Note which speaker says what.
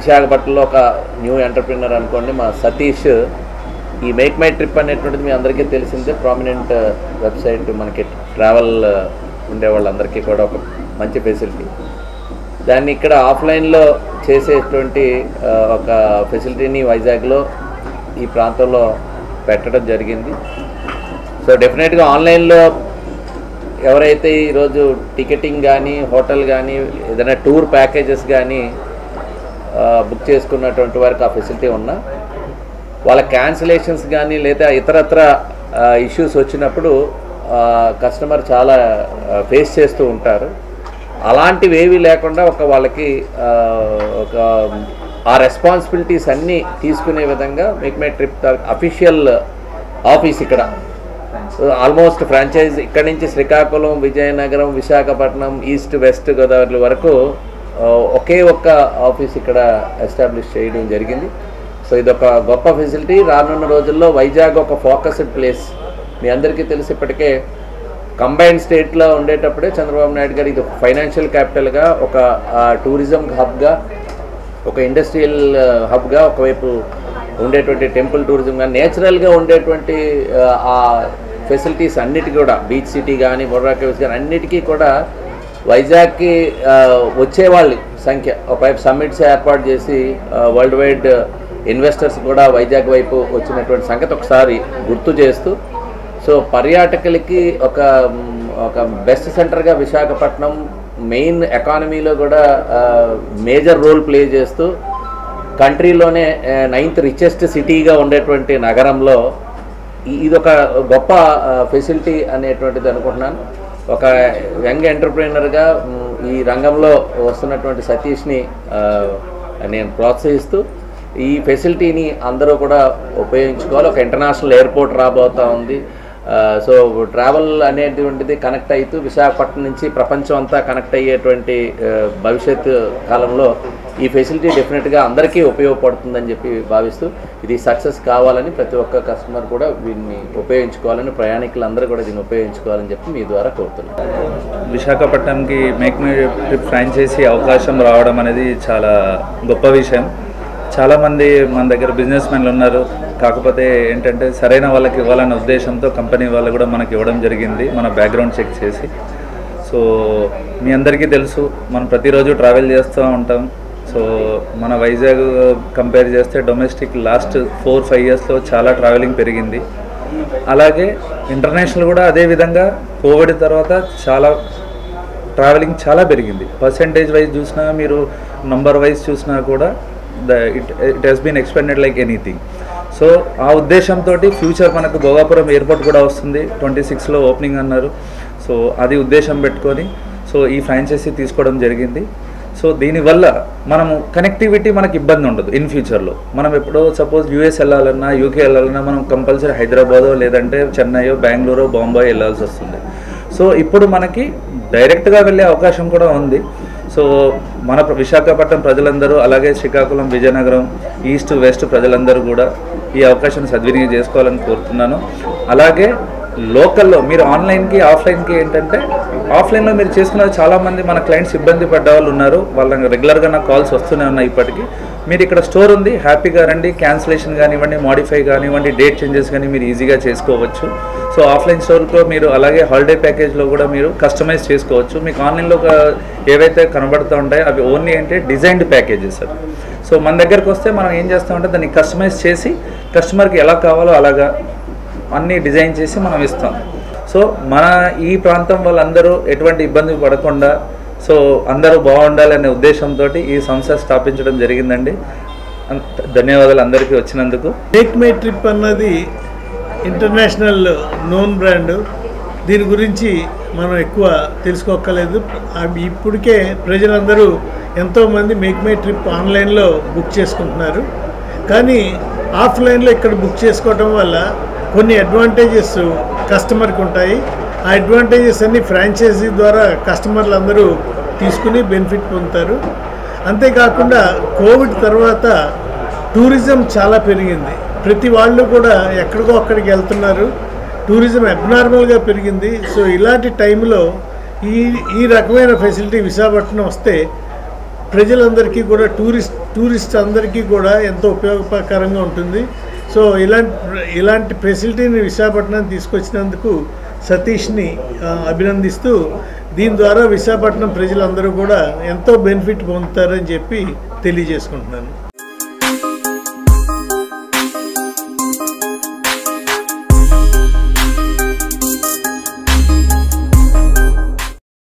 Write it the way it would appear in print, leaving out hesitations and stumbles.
Speaker 1: విశాఖపట్నంలో ఒక new entrepreneur అనుకోండి, మా సతీష్. ఈ మేక్ మై ట్రిప్ అనేటువంటిది మీ అందరికీ తెలిసిందే, ప్రామినెంట్ వెబ్సైట్. మనకి ట్రావెల్ ఉండే వాళ్ళందరికీ కూడా ఒక మంచి ఫెసిలిటీ. దాన్ని ఇక్కడ ఆఫ్లైన్లో చేసేటువంటి ఒక ఫెసిలిటీని వైజాగ్లో ఈ ప్రాంతంలో పెట్టడం జరిగింది. సో డెఫినెట్గా ఆన్లైన్లో ఎవరైతే ఈరోజు టికెటింగ్ కానీ, హోటల్ కానీ, ఏదైనా టూర్ ప్యాకేజెస్ కానీ బుక్ చేసుకున్నటువంటి వారికి ఆ ఫెసిలిటీ ఉన్నా, వాళ్ళ క్యాన్సిలేషన్స్ కానీ లేదా ఇతరత్ర ఇష్యూస్ వచ్చినప్పుడు కస్టమర్ చాలా ఫేస్ చేస్తూ ఉంటారు. అలాంటివి ఏవి లేకుండా వాళ్ళకి ఒక ఆ రెస్పాన్సిబిలిటీస్ అన్నీ తీసుకునే విధంగా make my trip official office ఇక్కడ ఆల్మోస్ట్ ఫ్రాంచైజ్ ఇక్కడి నుంచి శ్రీకాకుళం, విజయనగరం, విశాఖపట్నం, ఈస్ట్ వెస్ట్ గోదావరి వరకు ఒకే ఒక్క ఆఫీస్ ఇక్కడ ఎస్టాబ్లిష్ చేయడం జరిగింది. సో ఇదొక గొప్ప ఫెసిలిటీ. రానున్న రోజుల్లో వైజాగ్ ఒక ఫోకస్డ్ ప్లేస్. మీ అందరికీ తెలిసి ఇప్పటికే కంబైన్డ్ స్టేట్లో ఉండేటప్పుడే చంద్రబాబు నాయుడు గారు ఇది ఒక ఫైనాన్షియల్ క్యాపిటల్గా, ఒక టూరిజం హబ్గా, ఒక ఇండస్ట్రియల్ హబ్గా, ఒకవైపు ఉండేటువంటి టెంపుల్ టూరిజంగా, నేచురల్గా ఉండేటువంటి ఆ ఫెసిలిటీస్ అన్నిటికీ కూడా, బీచ్ సిటీ కానీ, బొర్రా కేవ్స్ కానీ అన్నిటికీ కూడా వైజాగ్కి వచ్చేవాళ్ళ సంఖ్య, ఒకవైపు సమ్మిట్స్ ఏర్పాటు చేసి వరల్డ్ వైడ్ ఇన్వెస్టర్స్ కూడా వైజాగ్ వైపు వచ్చినటువంటి సంగతి ఒకసారి గుర్తు చేస్తూ, సో పర్యాటకులకి ఒక బెస్ట్ సెంటర్గా విశాఖపట్నం మెయిన్ ఎకానమీలో కూడా మేజర్ రోల్ ప్లే చేస్తూ కంట్రీలోనే 9th రిచెస్ట్ సిటీగా ఉండేటువంటి నగరంలో ఇదొక గొప్ప ఫెసిలిటీ అనేటువంటిది అనుకుంటున్నాను. ఒక యంగ్ ఎంటర్ప్రీనర్గా ఈ రంగంలో వస్తున్నటువంటి సతీష్ని నేను ప్రోత్సహిస్తూ ఈ ఫెసిలిటీని అందరూ కూడా ఉపయోగించుకోవాలి. ఒక ఇంటర్నేషనల్ ఎయిర్పోర్ట్ రాబోతూ ఉంది. సో ట్రావెల్ అనేటువంటిది కనెక్ట్ అవుతూ విశాఖపట్నం నుంచి ప్రపంచం అంతా కనెక్ట్ అయ్యేటువంటి భవిష్యత్ కాలంలో ఈ ఫెసిలిటీ డెఫినెట్గా అందరికీ ఉపయోగపడుతుందని చెప్పి భావిస్తూ ఇది సక్సెస్ కావాలని ప్రతి ఒక్క కస్టమర్ కూడా దీన్ని ఉపయోగించుకోవాలని, ప్రయాణికులందరూ కూడా దీన్ని ఉపయోగించుకోవాలని చెప్పి మీ ద్వారా కోరుతున్నాను.
Speaker 2: విశాఖపట్నంకి మేక్ మై ట్రిప్ ఫ్రాంచైజీ అవకాశం రావడం అనేది చాలా గొప్ప విషయం. చాలామంది మన దగ్గర బిజినెస్ మెన్లు ఉన్నారు, కాకపోతే ఏంటంటే సరైన వాళ్ళకి ఇవ్వాలన్న ఉద్దేశంతో కంపెనీ వాళ్ళు కూడా మనకి ఇవ్వడం జరిగింది, మన బ్యాక్గ్రౌండ్ చెక్ చేసి. సో మీ అందరికీ తెలుసు, మనం ప్రతిరోజు ట్రావెల్ చేస్తూ ఉంటాం. సో మన వైజాగ్ కంపేర్ చేస్తే డొమెస్టిక్ లాస్ట్ 4-5 ఇయర్స్లో చాలా ట్రావెలింగ్ పెరిగింది. అలాగే ఇంటర్నేషనల్ కూడా అదేవిధంగా కోవిడ్ తర్వాత చాలా ట్రావెలింగ్ చాలా పెరిగింది. పర్సెంటేజ్ వైజ్ చూసినా, మీరు నంబర్ వైజ్ చూసినా కూడా it has been expended like anything. So ఆ ఉద్దేశంతో ఫ్యూచర్ మనకు భోగాపురం ఎయిర్పోర్ట్ కూడా వస్తుంది, 26లో ఓపెనింగ్ అన్నారు. సో అది ఉద్దేశం పెట్టుకొని సో ఈ ఫ్రాంచైజీ తీసుకోవడం జరిగింది. సో దీనివల్ల మనము కనెక్టివిటీ మనకు ఇబ్బంది ఉండదు. ఇన్ ఫ్యూచర్లో మనం ఎప్పుడో సపోజ్ యూఎస్ వెళ్ళాలన్నా, యూకే వెళ్ళాలన్నా మనం కంపల్సరీ హైదరాబాదో లేదంటే చెన్నైయో, బెంగళూరు, బాంబే వెళ్ళాల్సి వస్తుంది. సో ఇప్పుడు మనకి డైరెక్ట్గా వెళ్ళే అవకాశం కూడా ఉంది. సో మన విశాఖపట్నం ప్రజలందరూ, అలాగే శ్రీకాకుళం, విజయనగరం, ఈస్ట్ వెస్ట్ ప్రజలందరూ కూడా ఈ అవకాశాన్ని సద్వినియోగం చేసుకోవాలని కోరుతున్నాను. అలాగే లోకల్లో మీరు ఆన్లైన్కి, ఆఫ్లైన్కి ఏంటంటే ఆఫ్లైన్లో మీరు చేసుకున్న చాలామంది మన క్లయింట్స్ ఇబ్బంది పడ్డ వాళ్ళు ఉన్నారు. వాళ్ళకి రెగ్యులర్గా నాకు కాల్స్ వస్తూనే ఉన్నాయి. ఇప్పటికీ మీరు ఇక్కడ స్టోర్ ఉంది, హ్యాపీగా రండి. క్యాన్సిలేషన్ కానివ్వండి, మాడిఫై కానివ్వండి, డేట్ చేంజెస్ కానీ మీరు ఈజీగా చేసుకోవచ్చు. సో ఆఫ్లైన్ స్టోర్లో మీరు అలాగే హాలిడే ప్యాకేజ్లో కూడా మీరు కస్టమైజ్ చేసుకోవచ్చు. మీకు ఆన్లైన్లో ఏవైతే కనబడుతూ ఉంటాయో అవి ఓన్లీ అంటే డిజైన్డ్ ప్యాకేజెస్ అవి. సో మన దగ్గరకు వస్తే మనం ఏం చేస్తామంటే దాన్ని కస్టమైజ్ చేసి కస్టమర్కి ఎలా కావాలో అలాగా అన్నీ డిజైన్ చేసి మనం ఇస్తాం. సో మన ఈ ప్రాంతం వాళ్ళందరూ ఎటువంటి ఇబ్బంది పడకుండా సో అందరూ బాగుండాలనే ఉద్దేశంతో ఈ సంస్థ స్థాపించడం జరిగిందండి. ధన్యవాదాలు అందరికీ వచ్చినందుకు.
Speaker 3: మేక్ మై ట్రిప్ అన్నది ఇంటర్నేషనల్ నోన్ బ్రాండ్. దీని గురించి మనం ఎక్కువ తెలుసుకోక్కర్లేదు. ఇప్పటికే ప్రజలందరూ ఎంతోమంది మేక్ మై ట్రిప్ ఆన్లైన్లో బుక్ చేసుకుంటున్నారు. కానీ ఆఫ్లైన్లో ఇక్కడ బుక్ చేసుకోవడం వల్ల కొన్ని అడ్వాంటేజెస్ కస్టమర్కి ఉంటాయి. ఆ అడ్వాంటేజెస్ అన్ని ఫ్రాంచైజీ ద్వారా కస్టమర్లు అందరూ తీసుకుని బెనిఫిట్ పొందుతారు. అంతేకాకుండా కోవిడ్ తర్వాత టూరిజం చాలా పెరిగింది. ప్రతి వాళ్ళు కూడా ఎక్కడికో అక్కడికి వెళ్తున్నారు. టూరిజం అబ్నార్మల్గా పెరిగింది. సో ఇలాంటి టైంలో ఈ రకమైన ఫెసిలిటీ విశాఖపట్నం వస్తే ప్రజలందరికీ కూడా టూరిస్ట్ అందరికీ కూడా ఎంతో ఉపయోగకరంగా ఉంటుంది. సో ఇలాంటి ఫెసిలిటీని విశాఖపట్నం తీసుకొచ్చినందుకు సతీష్ని అభినందిస్తూ దీని ద్వారా విశాఖపట్నం ప్రజలందరూ కూడా ఎంతో బెనిఫిట్ పొందుతారని చెప్పి తెలియజేసుకుంటున్నాను.